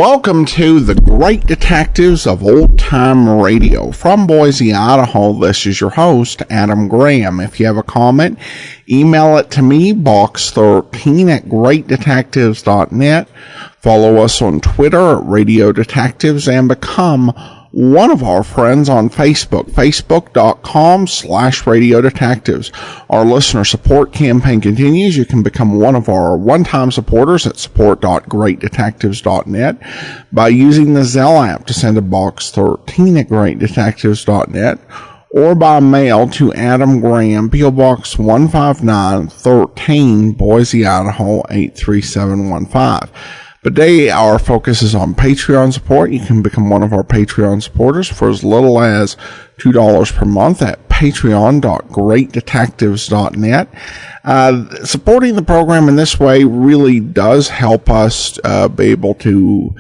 Welcome to the Great Detectives of Old Time Radio. From Boise, Idaho, this is your host, Adam Graham. If you have a comment, email it to me, box13 at greatdetectives.net. Follow us on Twitter at Radio Detectives and become one of our friends on Facebook, facebook.com/Radio Detectives. Our listener support campaign continues. You can become one of our one-time supporters at support.greatdetectives.net by using the Zelle app to send a box 13 at greatdetectives.net or by mail to Adam Graham, P.O. Box 15913, Boise, Idaho 83715. But today, our focus is on Patreon support. You can become one of our Patreon supporters for as little as $2 per month at patreon.greatdetectives.net. Supporting the program in this way really does help us be able to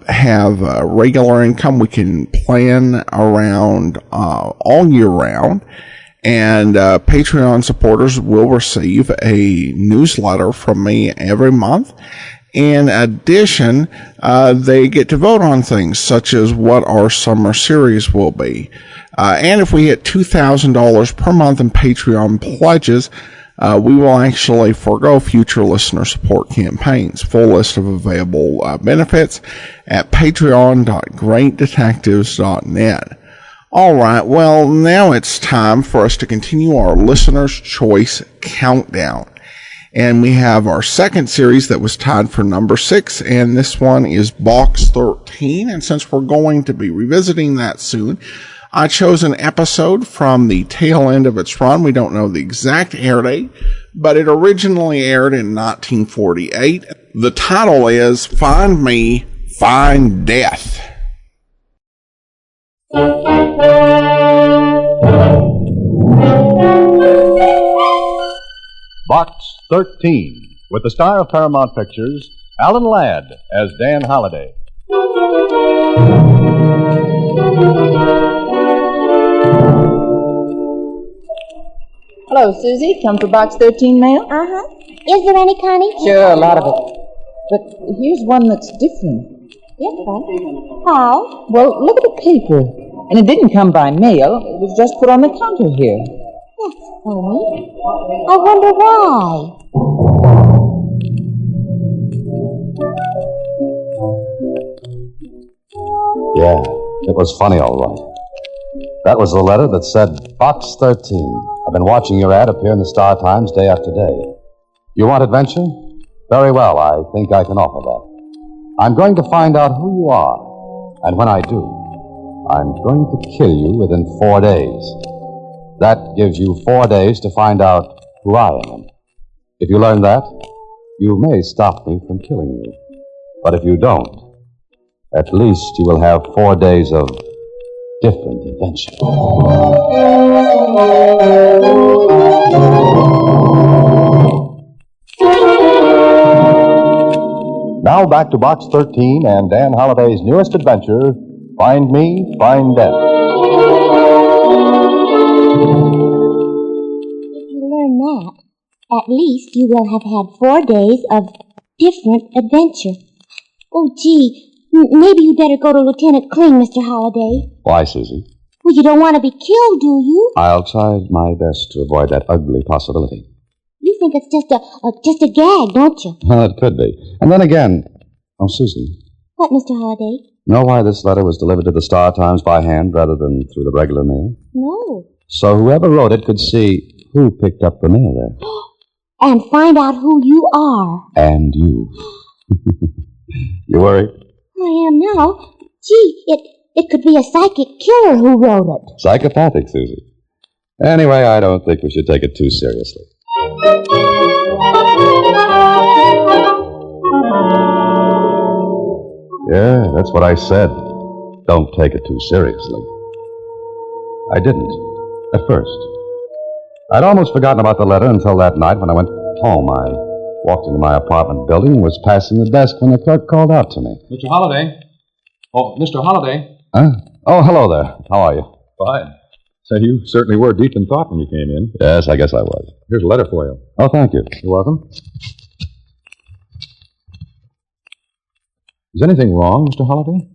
have regular income. We can plan around all year round. And Patreon supporters will receive a newsletter from me every month. In addition, they get to vote on things such as what our summer series will be. And if we hit $2,000 per month in Patreon pledges, we will actually forego future listener support campaigns. Full list of available benefits at patreon.greatdetectives.net. All right, well, now it's time for us to continue our Listener's Choice Countdown. And we have our second series that was tied for number 6, and this one is Box 13. And since we're going to be revisiting that soon, I chose an episode from the tail end of its run. We don't know the exact air date, but it originally aired in 1948. The title is Find Me, Find Death. Box 13, with the star of Paramount Pictures, Alan Ladd as Dan Holliday. Hello, Susie. Come for Box 13 mail? Uh-huh. Is there any, Connie? Sure, a lot of it. But here's one that's different. Different? How? Well, look at the paper. And it didn't come by mail. It was just put on the counter here. That's funny. I wonder why. Yeah, it was funny, all right. That was the letter that said, Box 13. I've been watching your ad appear in the Star Times day after day. You want adventure? Very well, I think I can offer that. I'm going to find out who you are. And when I do, I'm going to kill you within 4 days. That gives you 4 days to find out who I am. If you learn that, you may stop me from killing you. But if you don't, at least you will have 4 days of different adventure. Now back to Box 13 and Dan Holliday's newest adventure, Find Me, Find Death. If you learn that, at least you will have had 4 days of different adventure. Oh, gee, maybe you better go to Lieutenant Kling, Mr. Holliday. Why, Susie? Well, you don't want to be killed, do you? I'll try my best to avoid that ugly possibility. You think it's just a gag, don't you? Well, it could be. And then again... Oh, Susie. What, Mr. Holliday? Know why this letter was delivered to the Star Times by hand rather than through the regular mail? No. So whoever wrote it could see who picked up the mail there. And find out who you are. And you. You worried? I am now. Gee, it could be a psychic killer who wrote it. Psychopathic, Susie. Anyway, I don't think we should take it too seriously. Yeah, that's what I said. Don't take it too seriously. I didn't, at first. I'd almost forgotten about the letter until that night when I went home. I walked into my apartment building and was passing the desk when the clerk called out to me. Mr. Holliday? Oh, Mr. Holliday. Huh? Oh, hello there. How are you? Fine. Say, you certainly were deep in thought when you came in. Yes, I guess I was. Here's a letter for you. Oh, thank you. You're welcome. Is anything wrong, Mr. Holliday?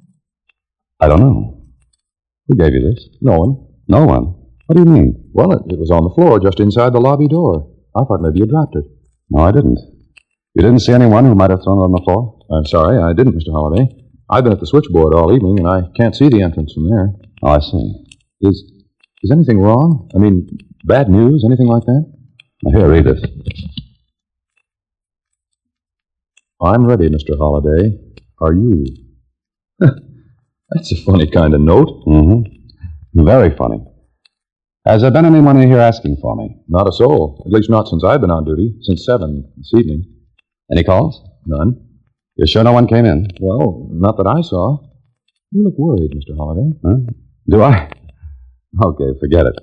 I don't know. Who gave you this? No one. No one. What do you mean? Well, it was on the floor just inside the lobby door. I thought maybe you dropped it. No, I didn't. You didn't see anyone who might have thrown it on the floor? I'm sorry, I didn't, Mr. Holliday. I've been at the switchboard all evening, and I can't see the entrance from there. Oh, I see. Is anything wrong? I mean, bad news, anything like that? Now, here, read this. I'm ready, Mr. Holliday. Are you? That's a funny kind of note. Mm-hmm. Very funny. Has there been anyone in here asking for me? Not a soul. At least not since I've been on duty. Since 7 this evening. Any calls? None. You sure no one came in? Well, not that I saw. You look worried, Mr. Holliday. Huh? Do I? Okay, forget it.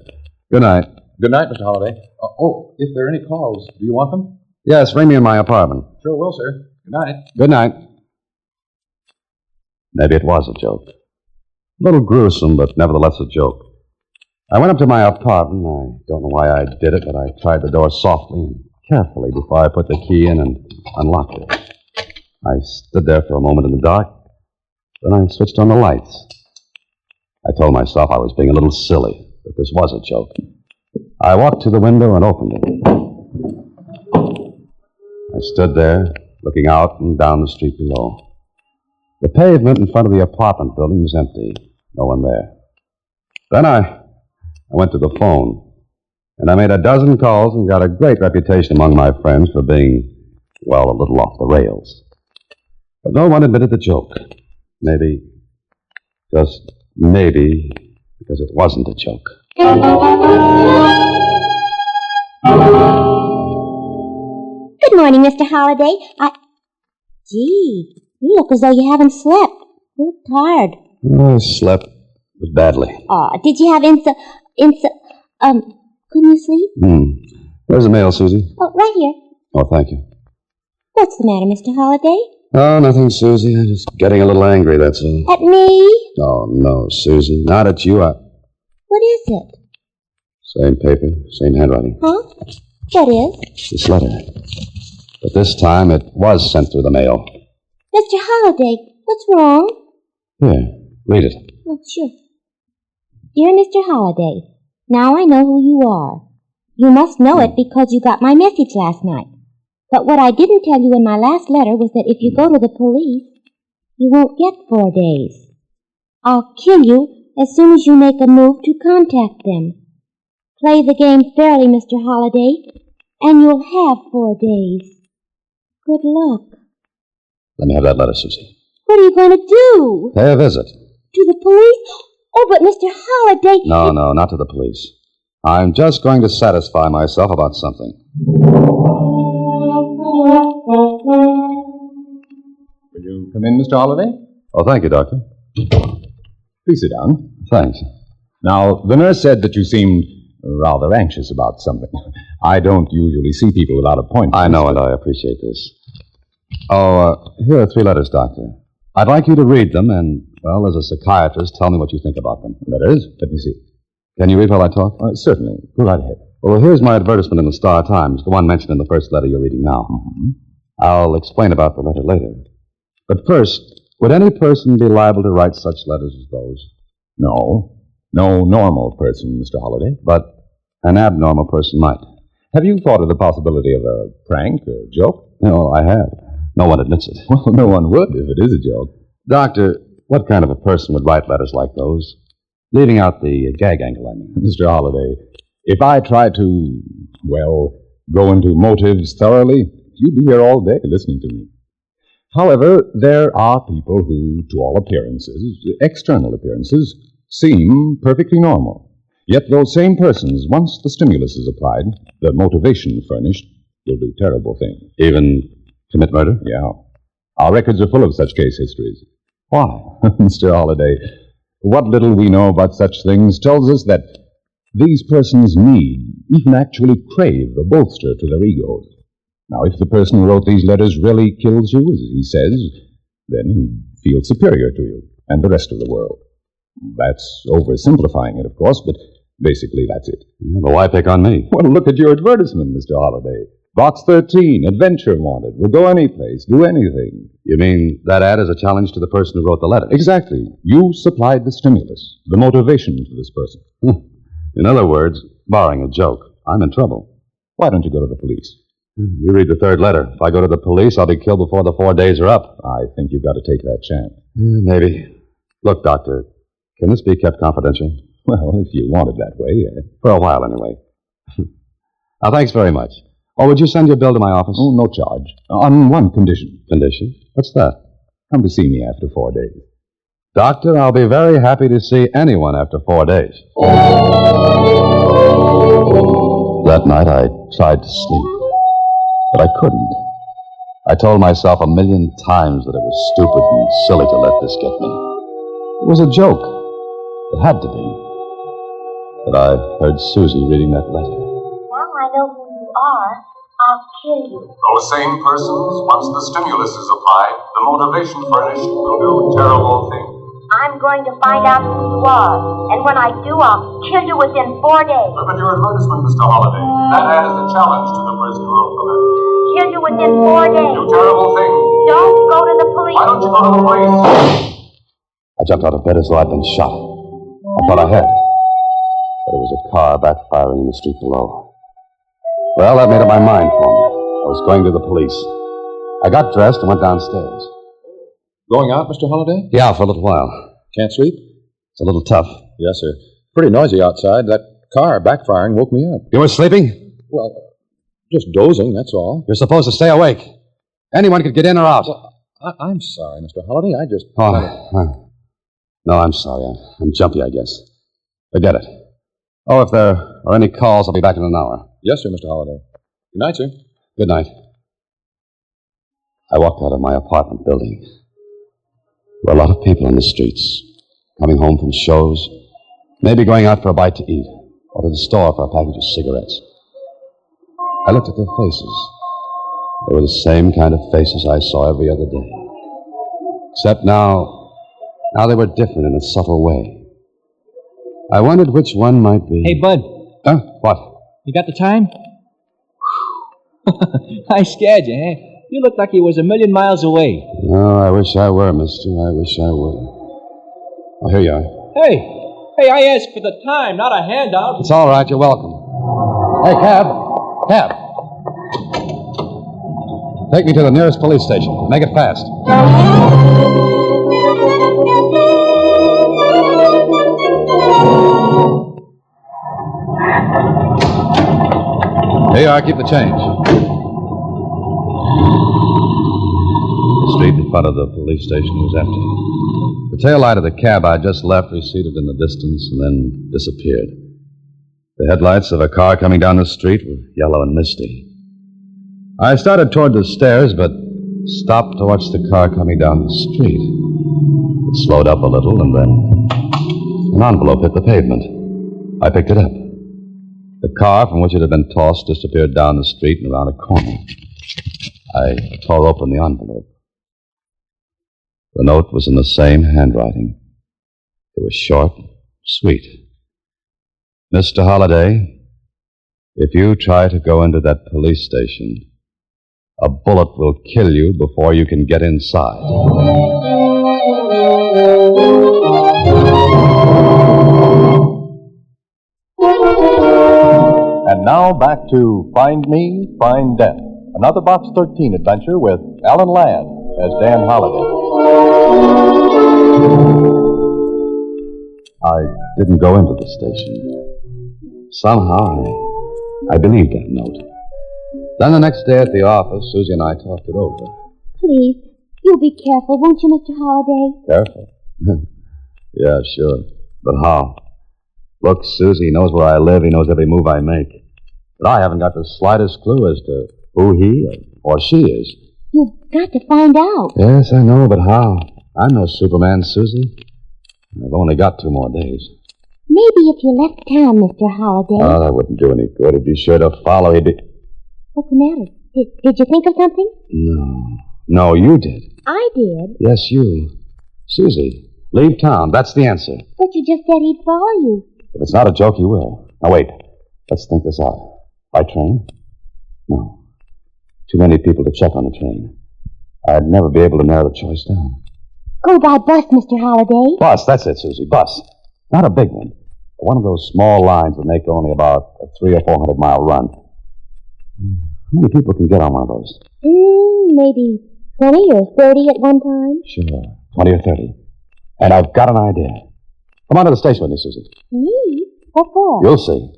Good night. Good night, Mr. Holliday. Oh, if there are any calls, do you want them? Yes, ring me in my apartment. Sure will, sir. Good night. Good night. Maybe it was a joke. A little gruesome, but nevertheless a joke. I went up to my apartment. I don't know why I did it, but I tried the door softly and carefully before I put the key in and unlocked it. I stood there for a moment in the dark. Then I switched on the lights. I told myself I was being a little silly, that this was a joke. I walked to the window and opened it. I stood there, looking out and down the street below. The pavement in front of the apartment building was empty. No one there. Then I went to the phone, and I made a dozen calls and got a great reputation among my friends for being, well, a little off the rails. But no one admitted the joke. Maybe, just maybe, because it wasn't a joke. Good morning, Mr. Holliday. Gee, you look as though you haven't slept. You look tired. Oh, I slept, but badly. Did you have couldn't you sleep? Where's the mail, Susie? Oh, right here. Oh, thank you. What's the matter, Mr. Holliday? Oh, nothing, Susie. I'm just getting a little angry, that's all. At me? Oh, no, Susie. Not at you. What is it? Same paper, same handwriting. Huh? What is? This letter. But this time it was sent through the mail. Mr. Holliday, what's wrong? Here, read it. Oh, sure. Dear Mr. Holliday, now I know who you are. You must know it because you got my message last night. But what I didn't tell you in my last letter was that if you go to the police, you won't get 4 days. I'll kill you as soon as you make a move to contact them. Play the game fairly, Mr. Holliday, and you'll have 4 days. Good luck. Let me have that letter, Susie. What are you going to do? Pay a visit. To the police? Oh, but Mr. Holliday... No, not to the police. I'm just going to satisfy myself about something. Will you come in, Mr. Holliday? Oh, thank you, Doctor. Please sit down. Thanks. Now, the nurse said that you seemed rather anxious about something. I don't usually see people without appointments. I know, and I appreciate this. Oh, here are 3 letters, Doctor. I'd like you to read them and, well, as a psychiatrist, tell me what you think about them. Letters? Let me see. Can you read while I talk? Certainly. Go right ahead. Well, here's my advertisement in the Star-Times, the one mentioned in the first letter you're reading now. Mm-hmm. I'll explain about the letter later. But first, would any person be liable to write such letters as those? No. No normal person, Mr. Holliday. But an abnormal person might. Have you thought of the possibility of a prank, a joke? No, I have. No one admits it. Well, no one would if it is a joke. Doctor, what kind of a person would write letters like those? Leaving out the gag angle, I mean. Mr. Holliday, if I try to, well, go into motives thoroughly, you'd be here all day listening to me. However, there are people who, to all appearances, external appearances, seem perfectly normal. Yet those same persons, once the stimulus is applied, the motivation furnished, will do terrible things. Even commit murder? Yeah. Our records are full of such case histories. Why? Mr. Holliday, what little we know about such things tells us that these persons need, even actually crave, a bolster to their egos. Now, if the person who wrote these letters really kills you, as he says, then he feels superior to you and the rest of the world. That's oversimplifying it, of course, but basically that's it. Yeah, but why pick on me? Well, look at your advertisement, Mr. Holliday. Box 13, adventure wanted. We'll go any place, do anything. You mean that ad is a challenge to the person who wrote the letter? Exactly. You supplied the stimulus, the motivation to this person. In other words, barring a joke, I'm in trouble. Why don't you go to the police? You read the third letter. If I go to the police, I'll be killed before the 4 days are up. I think you've got to take that chance. Maybe. Look, Doctor, can this be kept confidential? Well, if you want it that way, yeah. For a while, anyway. Now, thanks very much. Oh, would you send your bill to my office? Oh, no charge. On one condition. Condition? What's that? Come to see me after 4 days. Doctor, I'll be very happy to see anyone after 4 days. That night, I tried to sleep, but I couldn't. I told myself 1,000,000 times that it was stupid and silly to let this get me. It was a joke. It had to be. But I heard Susie reading that letter. Now I know who you are. I'll kill you. Those same persons, once the stimulus is applied, the motivation furnished will do terrible things. I'm going to find out who you are. And when I do, I'll kill you within 4 days. Look at your advertisement, Mr. Holliday. That ad is a challenge to the person who wrote the letter. Kill you within 4 days. Do terrible things. Don't go to the police. Why don't you go to the police? I jumped out of bed as though I'd been shot. I thought I had. But it was a car backfiring in the street below. Well, that made up my mind for me. I was going to the police. I got dressed and went downstairs. Going out, Mr. Holliday? Yeah, for a little while. Can't sleep? It's a little tough. Yes, sir. Pretty noisy outside. That car backfiring woke me up. You were sleeping? Well, just dozing, that's all. You're supposed to stay awake. Anyone could get in or out. I'm sorry, Mr. Holliday. I just... No, I'm sorry. I'm jumpy, I guess. Forget it. Oh, if there are any calls, I'll be back in an hour. Yes, sir, Mr. Holliday. Good night, sir. Good night. I walked out of my apartment building. There were a lot of people in the streets, coming home from shows, maybe going out for a bite to eat, or to the store for a package of cigarettes. I looked at their faces. They were the same kind of faces I saw every other day. Except now they were different in a subtle way. I wondered which one might be... Hey, Bud. Huh? What? You got the time? I scared you, eh? You looked like you was 1,000,000 miles away. Oh, I wish I were, mister. I wish I were. Oh, here you are. Hey, I asked for the time, not a handout. It's all right. You're welcome. Hey, cab. Take me to the nearest police station. Make it fast. Here you are. Keep the change. The street in front of the police station was empty. The tail light of the cab I just left receded in the distance and then disappeared. The headlights of a car coming down the street were yellow and misty. I started toward the stairs, but stopped to watch the car coming down the street. It slowed up a little, and then an envelope hit the pavement. I picked it up. The car from which it had been tossed disappeared down the street and around a corner. I tore open the envelope. The note was in the same handwriting. It was short, sweet. Mr. Holliday, if you try to go into that police station, a bullet will kill you before you can get inside. And now back to Find Me, Find Death, another Box 13 adventure with Alan Ladd as Dan Holliday. I didn't go into the station. Somehow, I believed that note. Then the next day at the office, Susie and I talked it over. Please, you be careful, won't you, Mr. Holliday? Careful? Yeah, sure. But how? Look, Susie knows where I live. He knows every move I make. But I haven't got the slightest clue as to who he or she is. You've got to find out. Yes, I know, but how? I'm no Superman, Susie. I've only got 2 more days. Maybe if you left town, Mr. Holliday. Oh, that wouldn't do any good. He'd be sure to follow. He'd be... What's the matter? Did you think of something? No, you did. I did. Yes, you. Susie, leave town. That's the answer. But you just said he'd follow you. If it's not a joke, he will. Now, wait. Let's think this out. By train? No. Too many people to check on the train. I'd never be able to narrow the choice down. Go by bus, Mr. Holliday. Bus, that's it, Susie, bus. Not a big one. One of those small lines that make only about a 300 or 400 mile run. How many people can get on one of those? Maybe 20 or 30 at one time. Sure, 20 or 30. And I've got an idea. Come on to the station with me, Susie. Me? What for? You'll see.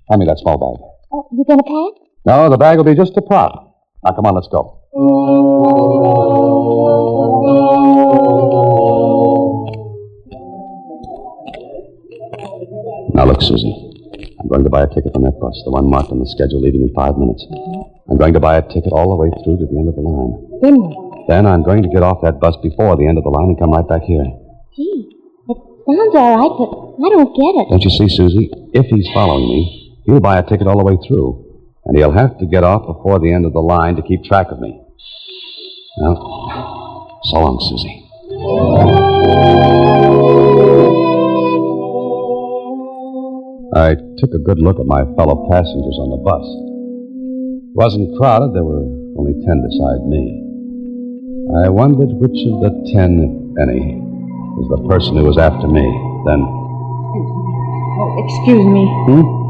Hand me that small bag. Oh, you gonna pack? No, the bag will be just a prop. Now, come on, let's go. Now, look, Susie. I'm going to buy a ticket on that bus, the one marked on the schedule leaving in 5 minutes. I'm going to buy a ticket all the way through to the end of the line. Then what? Then I'm going to get off that bus before the end of the line and come right back here. Gee, it sounds all right, but I don't get it. Don't you see, Susie? If he's following me, he'll buy a ticket all the way through. And he'll have to get off before the end of the line to keep track of me. Well, so long, Susie. I took a good look at my fellow passengers on the bus. It wasn't crowded. There were only 10 beside me. I wondered which of the 10, if any, was the person who was after me. Then... Oh, excuse me.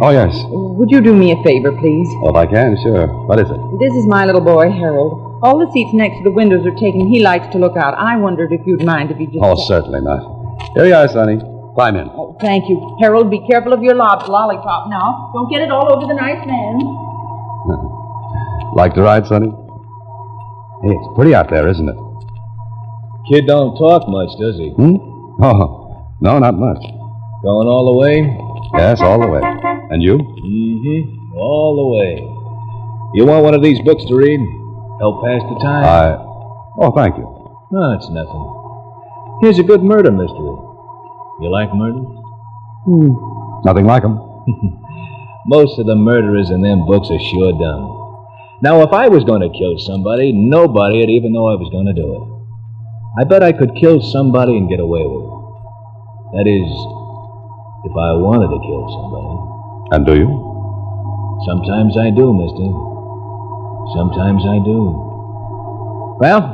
Oh, yes. Would you do me a favor, please? Oh, if I can, sure. What is it? This is my little boy, Harold. All the seats next to the windows are taken. He likes to look out. I wondered if you'd mind if he just... Oh, certainly not. Here you are, Sonny. Climb in. Oh, thank you. Harold, be careful of your lollipop now. Don't get it all over the nice man. Like to ride, Sonny? Hey, it's pretty out there, isn't it? Kid don't talk much, does he? Oh, no, not much. Going all the way? Yes, all the way. And you? Mm-hmm. All the way. You want one of these books to read? Help pass the time? Oh, thank you. No, it's nothing. Here's a good murder mystery. You like murders? Nothing like 'em. Most of the murderers in them books are sure dumb. Now, if I was going to kill somebody, nobody'd even know I was going to do it. I bet I could kill somebody and get away with it. That is, if I wanted to kill somebody. And do you? Sometimes I do, mister. Sometimes I do. Well,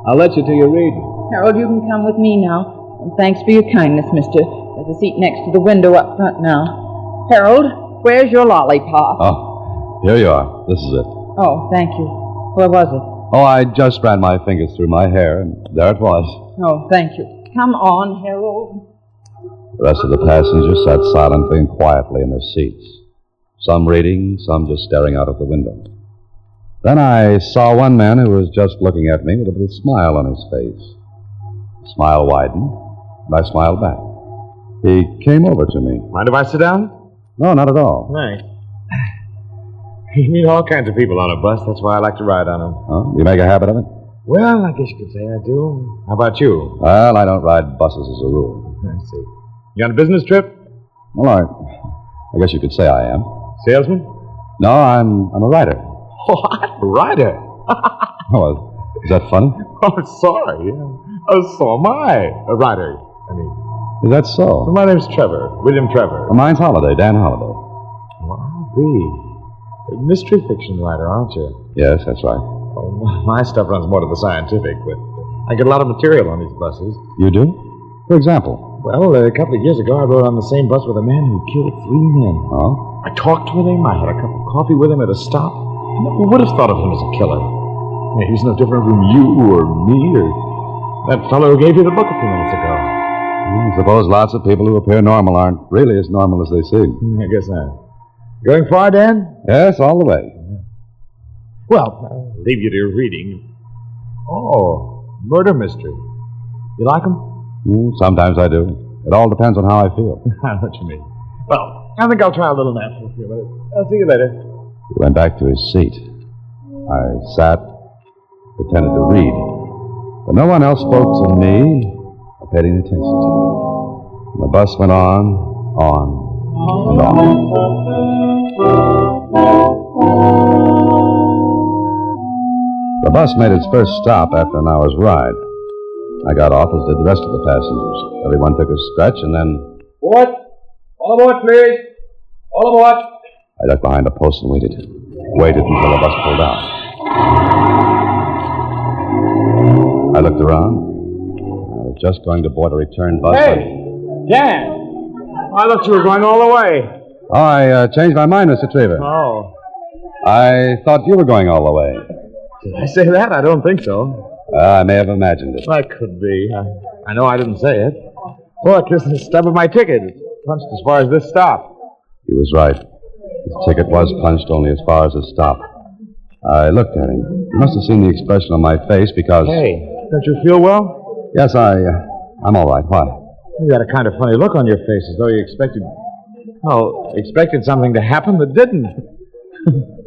I'll let you do your reading. Harold, you can come with me now. And thanks for your kindness, mister. There's a seat next to the window up front now. Harold, where's your lollipop? Oh, here you are. This is it. Oh, thank you. Where was it? Oh, I just ran my fingers through my hair, and there it was. Oh, thank you. Come on, Harold. The rest of the passengers sat silently and quietly in their seats. Some reading, some just staring out of the window. Then I saw one man who was just looking at me with a little smile on his face. The smile widened, and I smiled back. He came over to me. Mind if I sit down? No, not at all. Thanks. You meet all kinds of people on a bus. That's why I like to ride on them. Oh, you make a habit of it? Well, I guess you could say I do. How about you? Well, I don't ride buses as a rule. I see. You on a business trip? Well, I guess you could say I am. Salesman? No, I'm a writer. What? A writer? Oh, is that funny? Oh, sorry. Yeah. Oh, so am I. A writer, I mean. Is that so? Well, my name's Trevor. William Trevor. Well, mine's Holiday, Dan Holiday. Well, I'll be. A mystery fiction writer, aren't you? Yes, that's right. Oh, my stuff runs more to the scientific, but I get a lot of material on these buses. You do? For example? Well, a couple of years ago, I rode on the same bus with a man who killed 3 men. Oh? I talked with him. I had a cup of coffee with him at a stop. I never would have thought of him as a killer. He was no different from you or me or that fellow who gave you the book a few minutes ago. I suppose lots of people who appear normal aren't really as normal as they seem. I guess not. Going far, Dan? Yes, all the way. Well, I'll leave you to your reading. Oh, murder mystery. You like them? Sometimes I do. It all depends on how I feel. I know what you mean. Well, I think I'll try a little nap for a few minutes. I'll see you later. He went back to his seat. I sat, pretended to read. But no one else spoke to me or paid any attention to me. And the bus went on, and on. The bus made its first stop after an hour's ride. I got off, as did the rest of the passengers. Everyone took a stretch, and then... What? All aboard, please. All aboard. I ducked behind a post and waited. Waited until the bus pulled out. I looked around. I was just going to board a return bus. Hey, Dan! I thought you were going all the way. Oh, I changed my mind, Mr. Trevor. Oh. I thought you were going all the way. Did I say that? I don't think so. I may have imagined it. That could be. I know I didn't say it. Look, this is the stub of my ticket. It's punched as far as this stop. He was right. His ticket was punched only as far as the stop. I looked at him. He must have seen the expression on my face because... Hey, don't you feel well? Yes, I'm all right. Why? You got a kind of funny look on your face, as though you expected something to happen that didn't.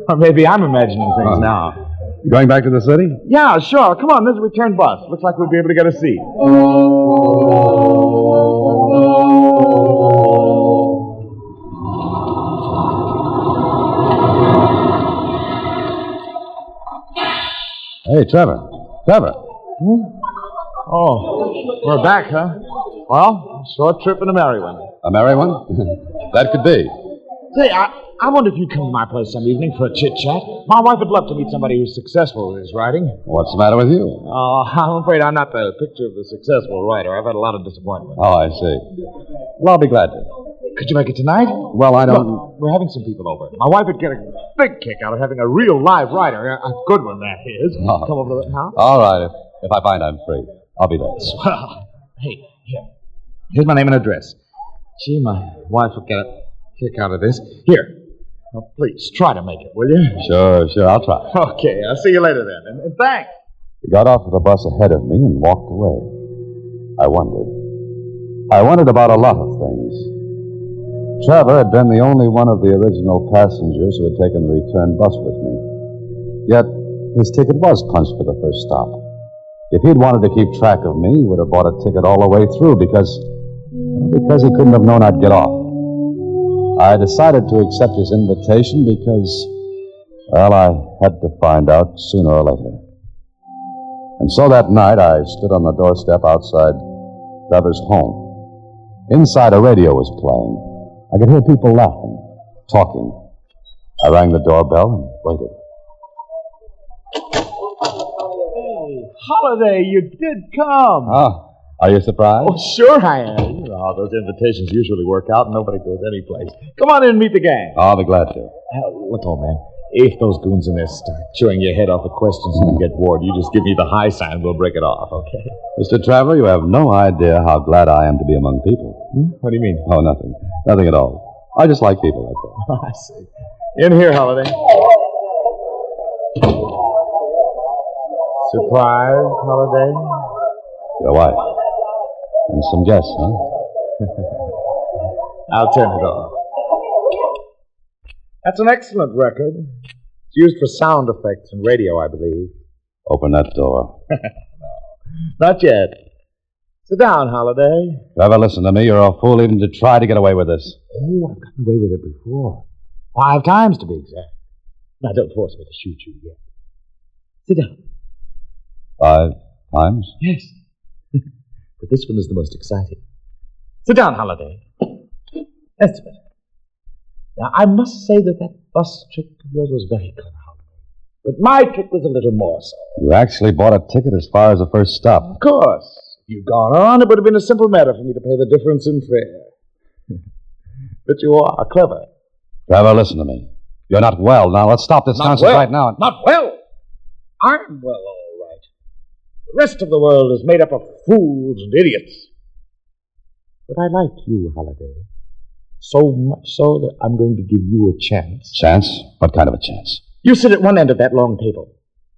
Or maybe I'm imagining things now. You going back to the city? Yeah, sure. Come on, there's a return bus. Looks like we'll be able to get a seat. Hey, Trevor. Trevor. Oh, we're back, huh? Well, short trip and a merry one. A merry one? That could be. Say, I wonder if you'd come to my place some evening for a chit-chat. My wife would love to meet somebody who's successful with his writing. What's the matter with you? Oh, I'm afraid I'm not the picture of the successful writer. I've had a lot of disappointment. Oh, I see. Well, I'll be glad to. Could you make it tonight? Well, I don't... Look, we're having some people over. My wife would get a big kick out of having a real live writer. A good one, that is. Oh. Come over to the house. All right. If I find I'm free, I'll be there. Well, hey, here. Here's my name and address. Gee, my wife will get a kick out of this. Here. Now, please, try to make it, will you? Sure, I'll try. Okay, I'll see you later then. And thanks. He got off of the bus ahead of me and walked away. I wondered about a lot of things. Trevor had been the only one of the original passengers who had taken the return bus with me. Yet, his ticket was punched for the first stop. If he'd wanted to keep track of me, he would have bought a ticket all the way through because he couldn't have known I'd get off. I decided to accept his invitation because, well, I had to find out sooner or later. And so that night, I stood on the doorstep outside Trevor's home. Inside, a radio was playing. I could hear people laughing, talking. I rang the doorbell and waited. Hey, Holiday, you did come. Oh, are you surprised? Oh, sure I am. You know how those invitations usually work out and nobody goes anyplace. Come on in and meet the gang. I'll be glad to. Look, old man, if those goons in there start chewing your head off with questions and you get bored, you just give me the high sign and we'll break it off, okay? Mr. Trevor, you have no idea how glad I am to be among people. What do you mean? Oh, nothing. Nothing at all. I just like people, that's all. I see. In here, Holiday. Surprised, Holiday? Your wife. And some guests, huh? I'll turn it off. That's an excellent record. It's used for sound effects and radio, I believe. Open that door. No, not yet. Sit down, Holiday. Trevor, listen to me. You're a fool even to try to get away with this. Oh, I've gotten away with it before. 5 times, to be exact. Now, don't force me to shoot you yet. Sit down. 5 times? Yes. But this one is the most exciting. Sit down, Holiday. That's better. Now, I must say that bus trick of yours was very clever, Holiday. But my trick was a little more so. You actually bought a ticket as far as the first stop. Of course. If you'd gone on, it would have been a simple matter for me to pay the difference in fare. But you are clever. Trevor, listen to me. You're not well. Now, let's stop this nonsense right now. Not well? I'm well, all right. The rest of the world is made up of fools and idiots. But I like you, Holiday. So much so that I'm going to give you a chance. Chance? What kind of a chance? You sit at one end of that long table.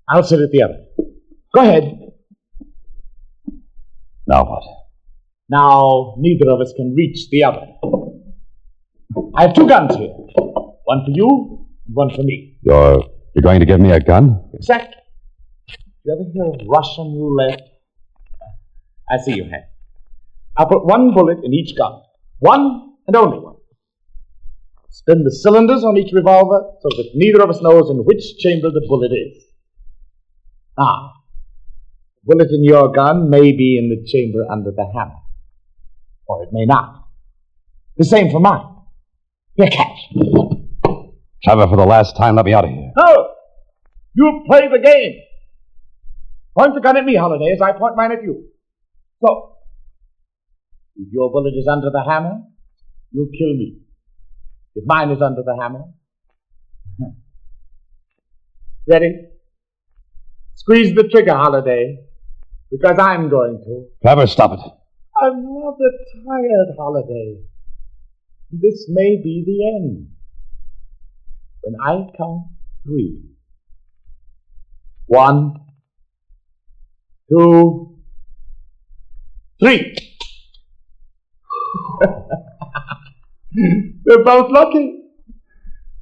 I'll sit at the other. Go ahead. Now what? Now, neither of us can reach the other. I have 2 guns here. One for you, and one for me. You're going to give me a gun? Exactly. You ever hear of Russian roulette? I see you have. I'll put 1 bullet in each gun. 1 and only 1. Spin the cylinders on each revolver so that neither of us knows in which chamber the bullet is. Now, the bullet in your gun may be in the chamber under the hammer. Or it may not. The same for mine. Here, catch. Trevor, for the last time, let me out of here. No! You play the game. Point the gun at me, Holiday, as I point mine at you. So, if your bullet is under the hammer, you'll kill me. If mine is under the hammer. Ready? Squeeze the trigger, Holiday, because I'm going to. Trevor, stop it. I'm rather tired, Holiday. This may be the end. When I count 3. 1, 2, 3. We're both lucky.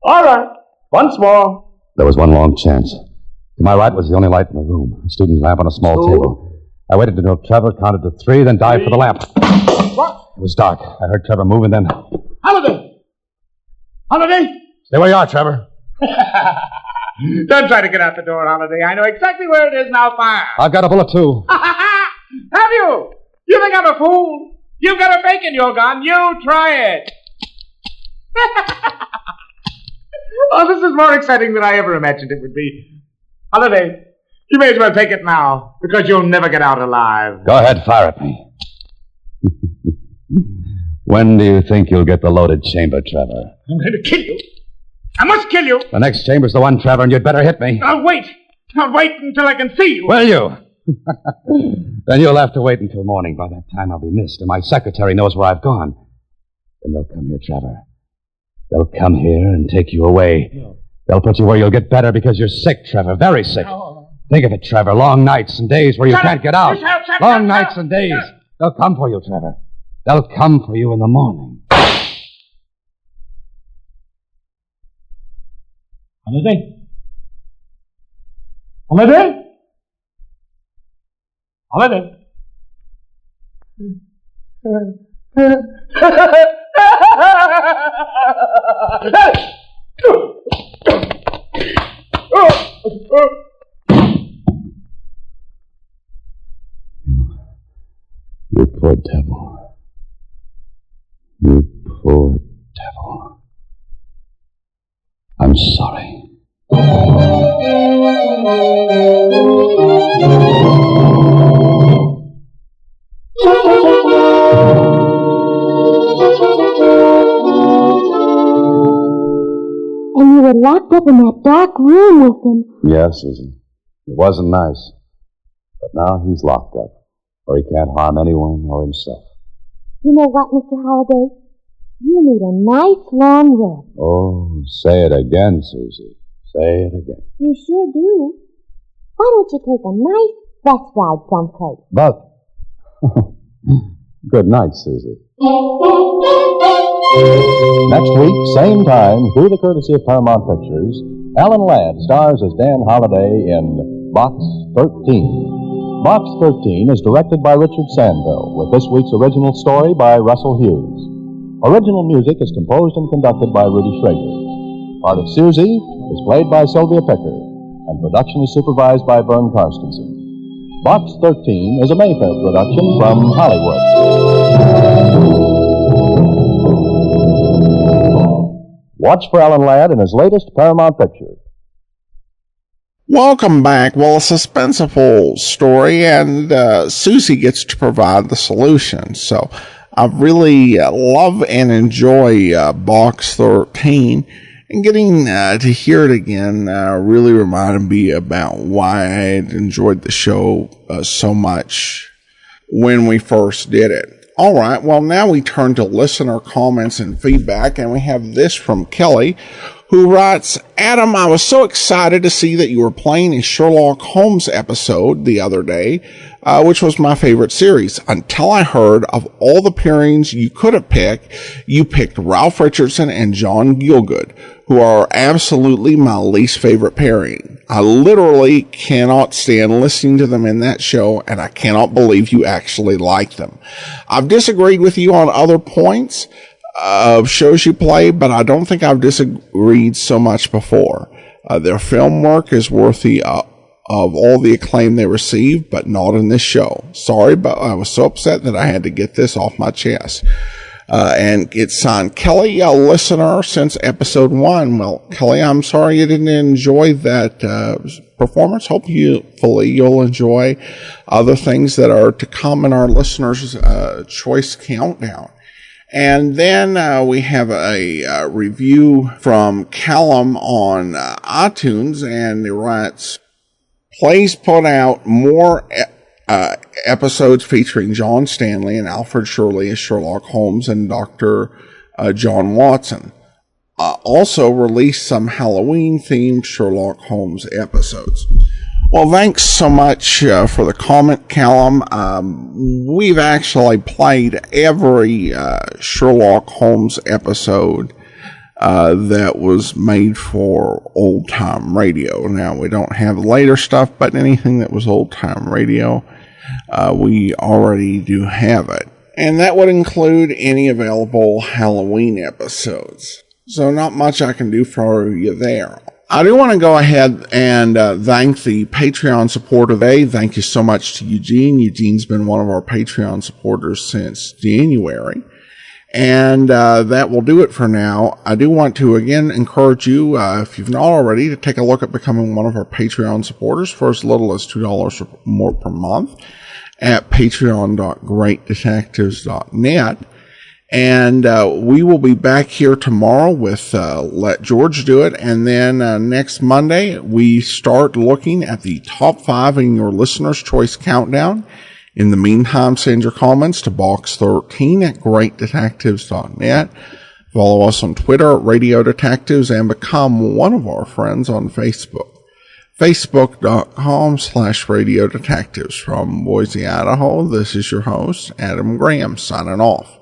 All right, once more. There was one long chance. To my right was the only light in the room, a student lamp on a small table. I waited until Trevor counted to 3, then dived for the lamp. What? It was dark. I heard Trevor move and then... Holiday! Holiday! Stay where you are, Trevor. Don't try to get out the door, Holiday. I know exactly where it is. Now fire. I've got a bullet, too. Have you? You think I'm a fool? You've got a fake in your gun. You try it. Oh, this is more exciting than I ever imagined it would be. Holiday, you may as well take it now, because you'll never get out alive. Go ahead, fire at me. When do you think you'll get the loaded chamber, Trevor? I'm going to kill you. I must kill you. The next chamber's the one, Trevor, and you'd better hit me. I'll wait. I'll wait until I can see you. Will you? Then you'll have to wait until morning. By that time, I'll be missed, and my secretary knows where I've gone. Then they'll come here, Trevor. They'll come here and take you away. No. They'll put you where you'll get better because you're sick, Trevor, very sick. No. Think of it, Trevor. Long nights and days where you can't get out. Long nights and days. They'll come for you, Trevor. They'll come for you in the morning. Holiday? Holiday? Holiday? You poor devil. You poor devil. I'm sorry. And you were locked up in that dark room with him. Yes, Susie. It wasn't nice. But now he's locked up, where he can't harm anyone or himself. You know what, Mr. Holliday? You need a nice long rest. Oh, say it again, Susie. Say it again. You sure do. Why don't you take a nice bus ride someplace? But... Good night, Susie. Next week, same time, through the courtesy of Paramount Pictures, Alan Ladd stars as Dan Holliday in Box 13. Box 13 is directed by Richard Sandville, with this week's original story by Russell Hughes. Original music is composed and conducted by Rudy Schrager. Part of Susie is played by Sylvia Picker, and production is supervised by Vern Karstensen. Box 13 is a Mayfair production from Hollywood. Watch for Alan Ladd in his latest Paramount picture. Welcome back. Well, a suspenseful story, and Susie gets to provide the solution. So I really love and enjoy Box 13. And getting to hear it again really reminded me about why I had enjoyed the show so much when we first did it. All right, well, now we turn to listener comments and feedback, and we have this from Kelly, who writes, Adam, I was so excited to see that you were playing a Sherlock Holmes episode the other day, which was my favorite series, until I heard of all the pairings you could have picked. You picked Ralph Richardson and John Gielgud, who are absolutely my least favorite pairing. I literally cannot stand listening to them in that show, and I cannot believe you actually like them. I've disagreed with you on other points of shows you play, but I don't think I've disagreed so much before. Their film work is worthy of all the acclaim they received, but not in this show. Sorry, but I was so upset that I had to get this off my chest. And it's signed Kelly, a listener since episode 1. Well, Kelly, I'm sorry you didn't enjoy that performance. Hopefully you'll enjoy other things that are to come in our listeners' choice countdown. And then we have a review from Callum on iTunes, and he writes, please put out more episodes featuring John Stanley and Alfred Shirley as Sherlock Holmes and Dr. John Watson. Also release some Halloween-themed Sherlock Holmes episodes. Well, thanks so much for the comment, Callum. We've actually played every Sherlock Holmes episode that was made for old-time radio. Now, we don't have later stuff, but anything that was old-time radio, we already do have it. And that would include any available Halloween episodes. So not much I can do for you there. I do want to go ahead and thank the Patreon supporter today. Thank you so much to Eugene. Eugene's been one of our Patreon supporters since January. And that will do it for now. I do want to, again, encourage you, if you've not already, to take a look at becoming one of our Patreon supporters for as little as $2 or more per month at patreon.greatdetectives.net. And we will be back here tomorrow with Let George Do It. And then next Monday, we start looking at the top 5 in your listener's choice countdown. In the meantime, send your comments to box13 at greatdetectives.net. Follow us on Twitter at Radio Detectives and become one of our friends on Facebook. Facebook.com/Radio Detectives. From Boise, Idaho, this is your host, Adam Graham, signing off.